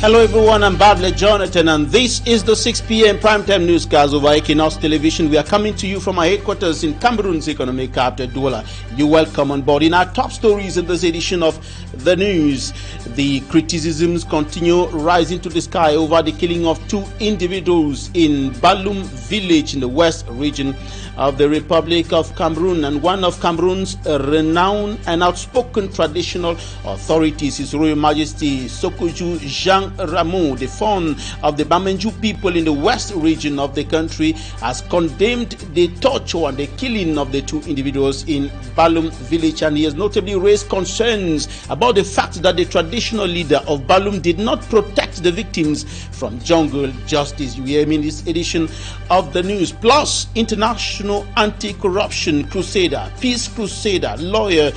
Hello everyone, I'm Badley Jonathan and this is the 6 p.m. primetime newscast over Equinoxe television. We are coming to you from our headquarters in Cameroon's economic capital, Douala. You're welcome on board. In our top stories in this edition of the news, the criticisms continue rising to the sky over the killing of two individuals in Balum village in the west region of the Republic of Cameroon, and one of Cameroon's renowned and outspoken traditional authorities, His Royal Majesty Sokoju Jean Rameau, the founder of the Bamenju people in the west region of the country, has condemned the torture and the killing of the two individuals in Balum village, and he has notably raised concerns about the fact that the traditional leader of Balum did not protect the victims from jungle justice. You hear me in this edition of the news. Plus, international anti-corruption crusader, peace crusader, lawyer,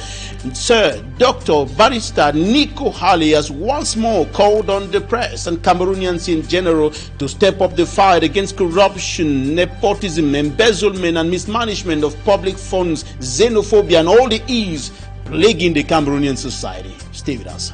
Sir Dr. Barrister Nico Halley has once more called on the press and Cameroonians in general to step up the fight against corruption, nepotism, embezzlement and mismanagement of public funds, xenophobia and all the ills plaguing the Cameroonian society. Stay with us.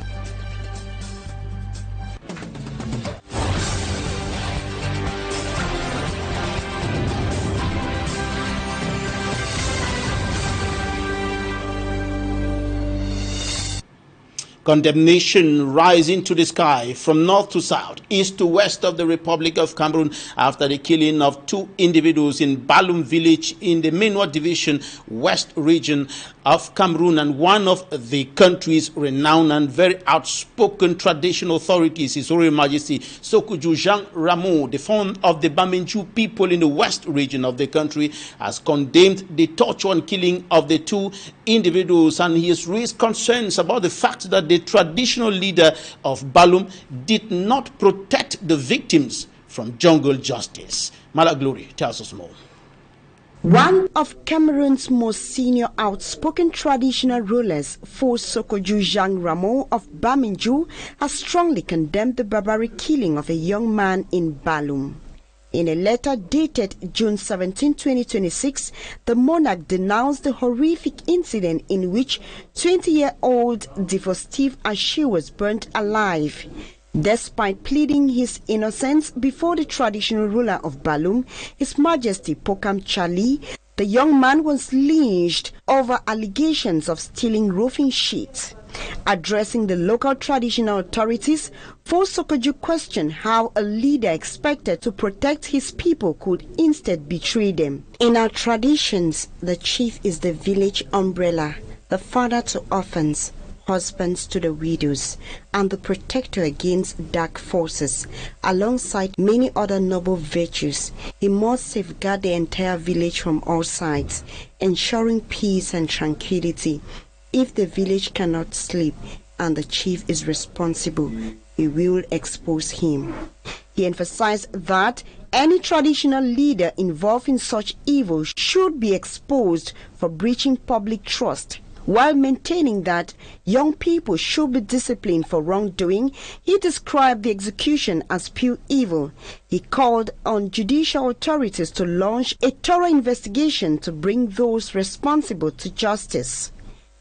Condemnation rising to the sky from north to south, east to west of the Republic of Cameroon after the killing of two individuals in Balum village in the Mainwa division, west region of Cameroon, and one of the country's renowned and very outspoken traditional authorities, His Royal Majesty Sokoju Jean Rameau, the founder of the Bamenju people in the west region of the country, has condemned the torture and killing of the two individuals, and he has raised concerns about the fact that the traditional leader of Balum did not protect the victims from jungle justice. Mala Glory tells us more. One of Cameroon's most senior outspoken traditional rulers, Sokoju Jean Rameau of Bamenju, has strongly condemned the barbaric killing of a young man in Balum. In a letter dated June 17, 2026, the monarch denounced the horrific incident in which 20-year-old Defo Steve Ashe was burnt alive. Despite pleading his innocence before the traditional ruler of Balum, His Majesty Pokam Charlie, the young man was lynched over allegations of stealing roofing sheets. Addressing the local traditional authorities, Sokoju questioned how a leader expected to protect his people could instead betray them. In our traditions, the chief is the village umbrella, the father to orphans, husbands to the widows, and the protector against dark forces. Alongside many other noble virtues, he must safeguard the entire village from all sides, ensuring peace and tranquility. If the village cannot sleep and the chief is responsible, we will expose him. He emphasized that any traditional leader involved in such evil should be exposed for breaching public trust. While maintaining that young people should be disciplined for wrongdoing, he described the execution as pure evil. He called on judicial authorities to launch a thorough investigation to bring those responsible to justice.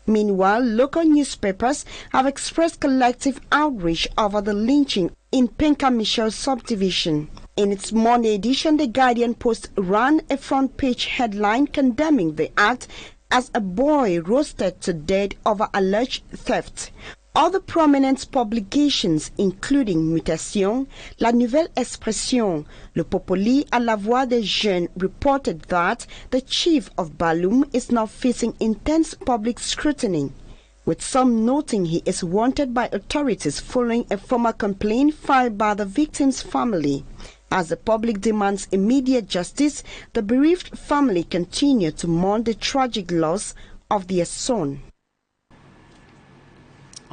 Meanwhile, local newspapers have expressed collective outrage over the lynching in Penka Michel subdivision. In its Monday edition, the Guardian Post ran a front-page headline condemning the act as a boy roasted to death over alleged theft. Other prominent publications, including Mutation, La Nouvelle Expression, Le Popoli à la Voix des Jeunes, reported that the chief of Balum is now facing intense public scrutiny, with some noting he is wanted by authorities following a former complaint filed by the victim's family. As the public demands immediate justice, the bereaved family continue to mourn the tragic loss of their son.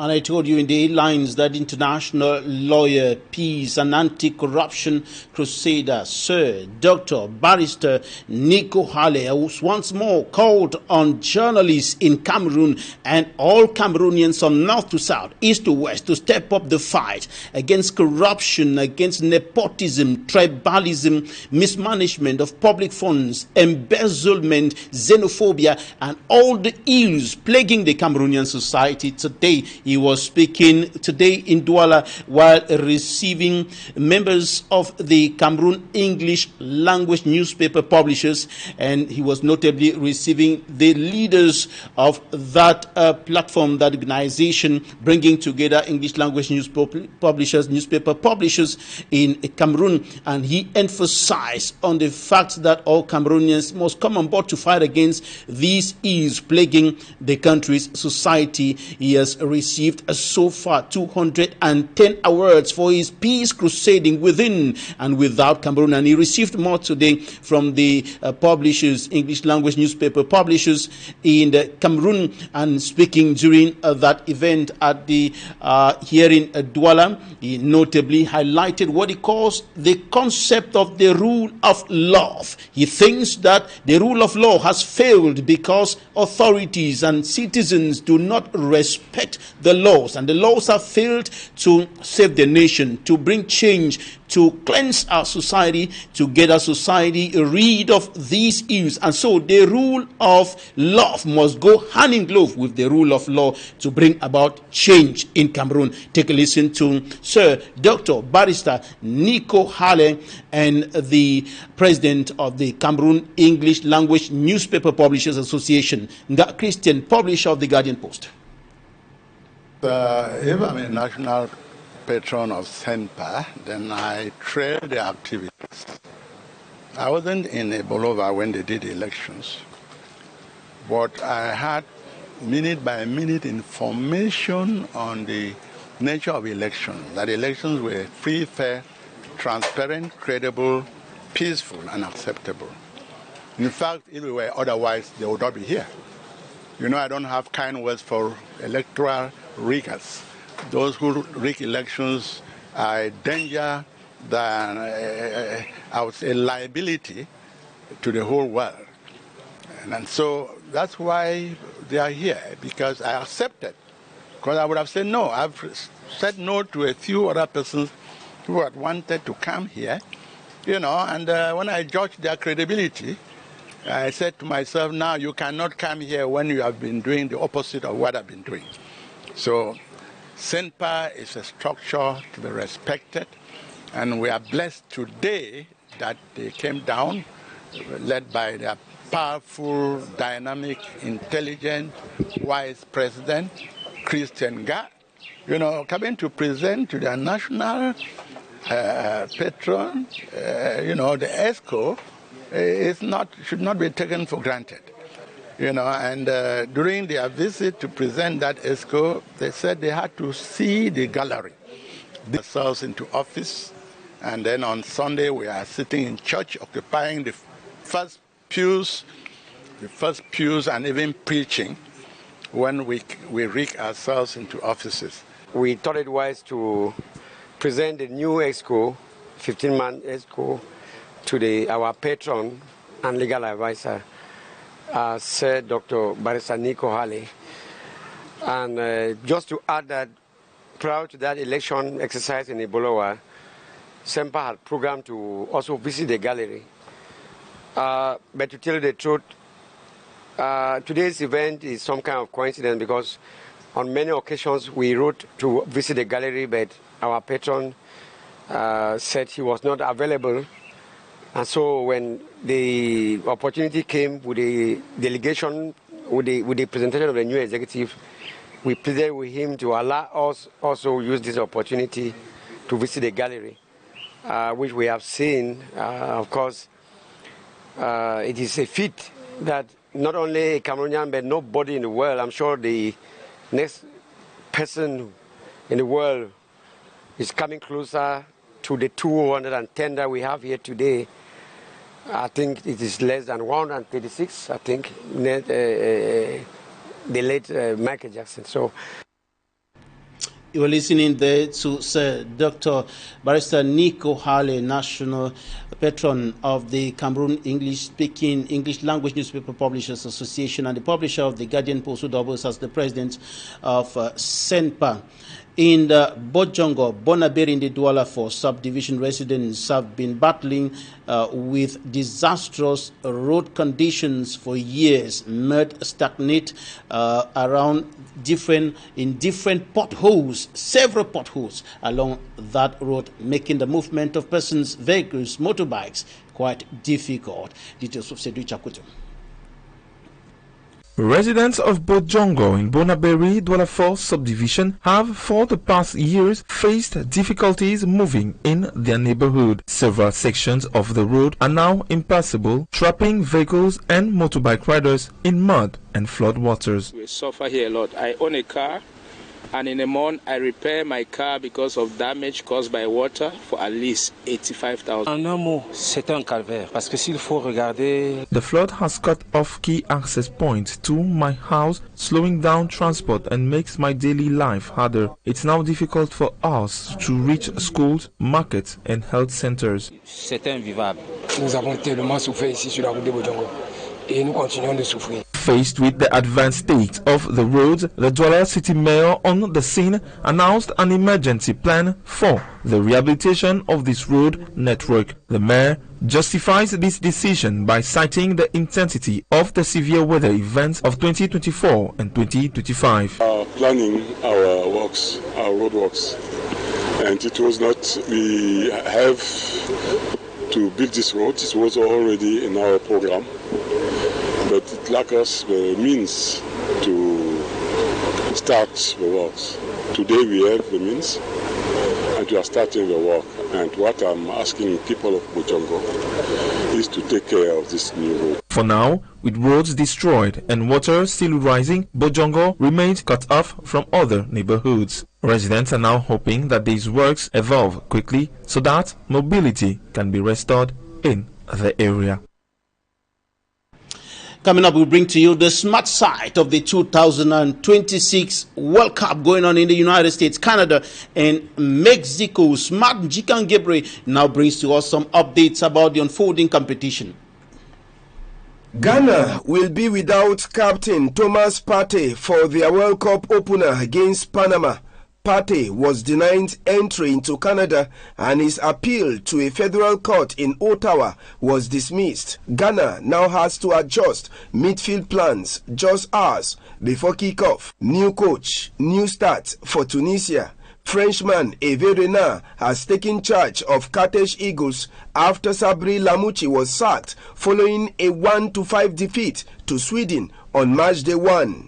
And I told you in the headlines that international lawyer, peace and anti-corruption crusader, Sir Dr. Barrister Nico Halley has once more called on journalists in Cameroon and all Cameroonians from north to south, east to west, to step up the fight against corruption, against nepotism, tribalism, mismanagement of public funds, embezzlement, xenophobia, and all the ills plaguing the Cameroonian society today. He was speaking today in Douala while receiving members of the Cameroon English language newspaper publishers, and he was notably receiving the leaders of that platform, that organization bringing together English language newspaper publishers in Cameroon. And he emphasized on the fact that all Cameroonians must come on board to fight against these ills plaguing the country's society. He has received so far 210 awards for his peace crusading within and without Cameroon, and he received more today from the publishers, English language newspaper publishers in Cameroon. And speaking during that event at the here in Douala, he notably highlighted what he calls the concept of the rule of law. He thinks that the rule of law has failed because authorities and citizens do not respect the laws, and the laws have failed to save the nation, to bring change, to cleanse our society, to get our society rid of these ills. And so the rule of law must go hand in glove with the rule of law to bring about change in Cameroon. Take a listen to Sir Dr. Barrister Nico Hale and the president of the Cameroon English Language Newspaper Publishers Association, Nga Christian, publisher of the Guardian Post. If I'm a national patron of SENPA, then I trail the activities. I wasn't in Bolova when they did the elections, but I had minute by minute information on the nature of elections, that elections were free, fair, transparent, credible, peaceful, and acceptable. In fact, if we were otherwise, they would not be here. You know, I don't have kind words for electoral riggers. Those who rig elections are a danger than, I would say, liability to the whole world. And so that's why they are here, because I accepted. Because I would have said no. I've said no to a few other persons who had wanted to come here, you know, and when I judged their credibility, I said to myself, now you cannot come here when you have been doing the opposite of what I've been doing. So SENPA is a structure to be respected, and we are blessed today that they came down, led by their powerful, dynamic, intelligent, wise president, Christian Ga, you know, coming to present to their national patron, you know, the ESCO, should not be taken for granted. You know, and during their visit to present that ESCO, they said they had to see the gallery, themselves into office, and then on Sunday we are sitting in church, occupying the first pews, and even preaching when we rig ourselves into offices. We thought it wise to present the new ESCO, 15-man ESCO, to our patron and legal advisor, Sir Dr. Barrister Nico Hale. And just to add that, prior to that election exercise in Ibolowa, SENPA had programmed to also visit the gallery. But to tell you the truth, today's event is some kind of coincidence, because on many occasions we wrote to visit the gallery, but our patron said he was not available. And so when the opportunity came with the delegation, with the presentation of the new executive, we pleaded with him to allow us also use this opportunity to visit the gallery, which we have seen. Of course, it is a feat that not only a Cameroonian, but nobody in the world, I'm sure the next person in the world is coming closer to the 210 that we have here today. I think it is less than 136, I think, the late Michael Jackson. So you were listening there to Sir Dr. Barrister Nico Hale, national patron of the Cameroon English-speaking English Language Newspaper Publishers Association and the publisher of the Guardian Post, who doubles as the president of SENPA. In the Bojongo, Bonaberi in the Douala for subdivision residents have been battling with disastrous road conditions for years. Mud stagnate around different potholes, several potholes along that road, making the movement of persons, vehicles, motorbikes quite difficult. Details of Sedu Chakuto. Residents of Bojongo in Bonaberi Douala 4 subdivision have for the past years faced difficulties moving in their neighborhood. Several sections of the road are now impassable, trapping vehicles and motorbike riders in mud and flood waters. We suffer here a lot. I own a car, and in a month I repair my car because of damage caused by water for at least 85,000. En un mot, c'est un calvaire parce que s'il faut regarder. The flood has cut off key access points to my house, slowing down transport and makes my daily life harder. It's now difficult for us to reach schools, markets and health centers. C'est invivable. Nous avons tellement souffert ici sur la route de Bojongo et nous continuons de souffrir. Faced with the advanced state of the roads, the Douala city mayor on the scene announced an emergency plan for the rehabilitation of this road network. The mayor justifies this decision by citing the intensity of the severe weather events of 2024 and 2025. Planning our works, our road works, and it was not, we have to build this road. It was already in our program, but it lacks us the means to start the works. Today we have the means and we are starting the work. And what I'm asking people of Bojongo is to take care of this new road. For now, with roads destroyed and water still rising, Bojongo remains cut off from other neighborhoods. Residents are now hoping that these works evolve quickly so that mobility can be restored in the area. Coming up, we'll bring to you the smart side of the 2026 World Cup going on in the United States, Canada, and Mexico. Smart Jikan Gebre now brings to us some updates about the unfolding competition. Ghana will be without captain Thomas Partey for their World Cup opener against Panama. Partey was denied entry into Canada and his appeal to a federal court in Ottawa was dismissed. Ghana now has to adjust midfield plans just hours before kickoff. New coach, new start for Tunisia. Frenchman Hervé Renard has taken charge of Carthage Eagles after Sabri Lamouchi was sacked following a 1-5 defeat to Sweden on match day 1.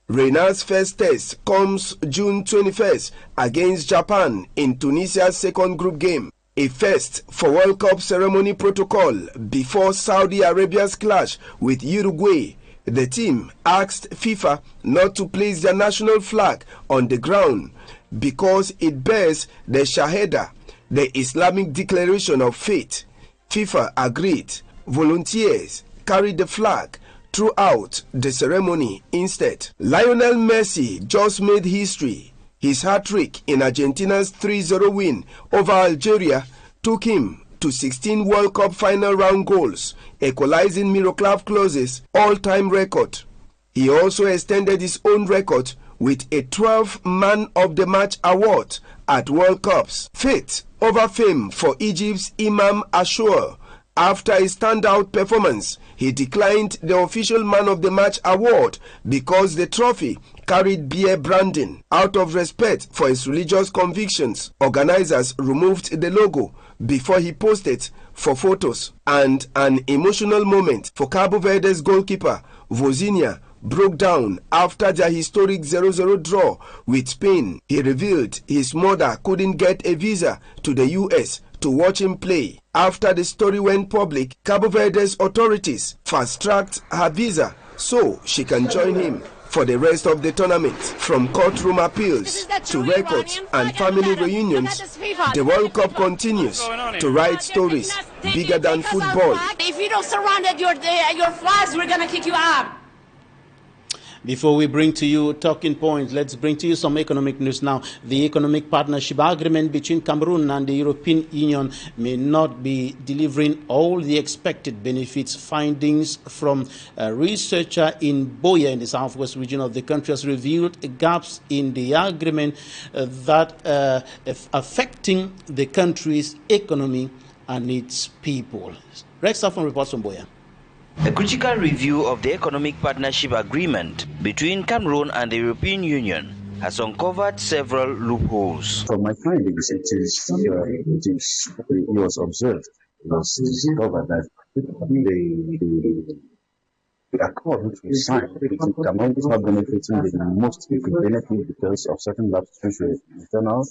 Renard's first test comes June 21st against Japan in Tunisia's second group game. A first for World Cup ceremony protocol before Saudi Arabia's clash with Uruguay. The team asked FIFA not to place their national flag on the ground because it bears the Shahada, the Islamic declaration of faith. FIFA agreed. Volunteers carried the flag throughout the ceremony instead. Lionel Messi just made history. His hat-trick in Argentina's 3-0 win over Algeria took him to 16 World Cup final round goals, equalizing Miroslav Klose's all-time record. He also extended his own record with a 12th Man of the Match award at World Cups. Faith over fame for Egypt's Imam Ashour. After a standout performance, he declined the official Man of the Match award because the trophy carried beer branding. Out of respect for his religious convictions, organizers removed the logo before he posted for photos. And an emotional moment for Cabo Verde's goalkeeper, Vozinha, broke down after their historic 0-0 draw with Spain. He revealed his mother couldn't get a visa to the US to watch him play. After the story went public, Cabo Verde's authorities fast-tracked her visa so she can join him for the rest of the tournament. From courtroom appeals to records and family reunions, the World Cup continues to write stories bigger than football. If you don't surrender your flags, we're going to kick you out. Before we bring to you talking points, let's bring to you some economic news now. The economic partnership agreement between Cameroon and the European Union may not be delivering all the expected benefits. Findings from a researcher in Boya in the southwest region of the country has revealed gaps in the agreement that affecting the country's economy and its people. Rex Safon reports from Boya. A critical review of the economic partnership agreement between Cameroon and the European Union has uncovered several loopholes. From my findings, it was observed, it was discovered that the accord which was signed, Cameroon is not benefiting the most it could benefit because of certain lapses which were internal,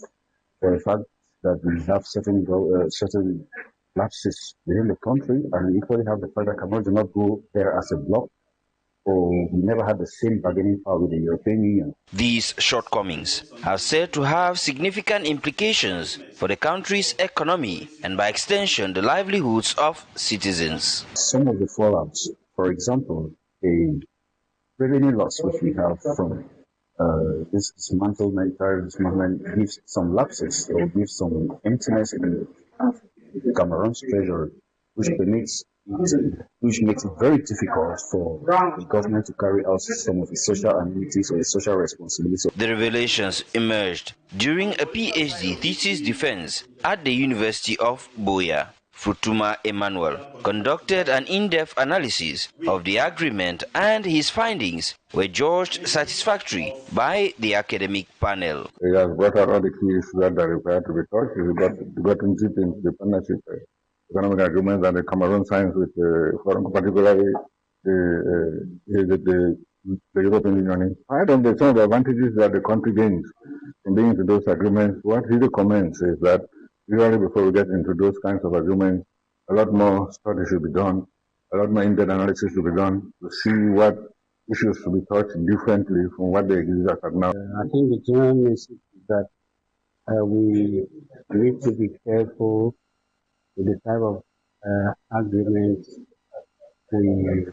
for the fact that we have certain lapses within the country, and we equally have the fact that Cameroon did not go there as a bloc, or we never had the same bargaining power with the European Union. These shortcomings are said to have significant implications for the country's economy and by extension the livelihoods of citizens. Some of the fallouts, for example, a revenue loss which we have from this dismantlement gives some lapses or gives some emptiness in Cameroon's treasury, which makes it very difficult for the government to carry out some of its social amenities or its social responsibilities. The revelations emerged during a PhD thesis defense at the University of Boya. Futuma Emmanuel conducted an in-depth analysis of the agreement, and his findings were judged satisfactory by the academic panel. He has brought out all the key issues that are required to be touched. He got into the partnership economic agreements that the Cameroon signs with particularly the European Union. I don't know some of the advantages that the country gains from being into those agreements. What he recommends is that usually before we get into those kinds of agreements, a lot more study should be done, a lot more in-depth analysis should be done to see what issues should be touched differently from what they exist as now. I think the general message is that we need to be careful with the type of agreements we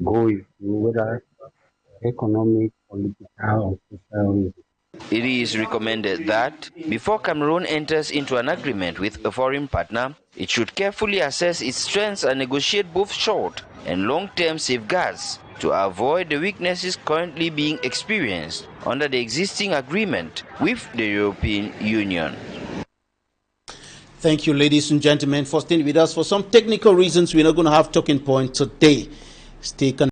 go with, whether economic, political, or social. It is recommended that before Cameroon enters into an agreement with a foreign partner, it should carefully assess its strengths and negotiate both short and long-term safeguards to avoid the weaknesses currently being experienced under the existing agreement with the European Union. Thank you, ladies and gentlemen, for staying with us. For some technical reasons, we're not going to have talking points today. Stay connected.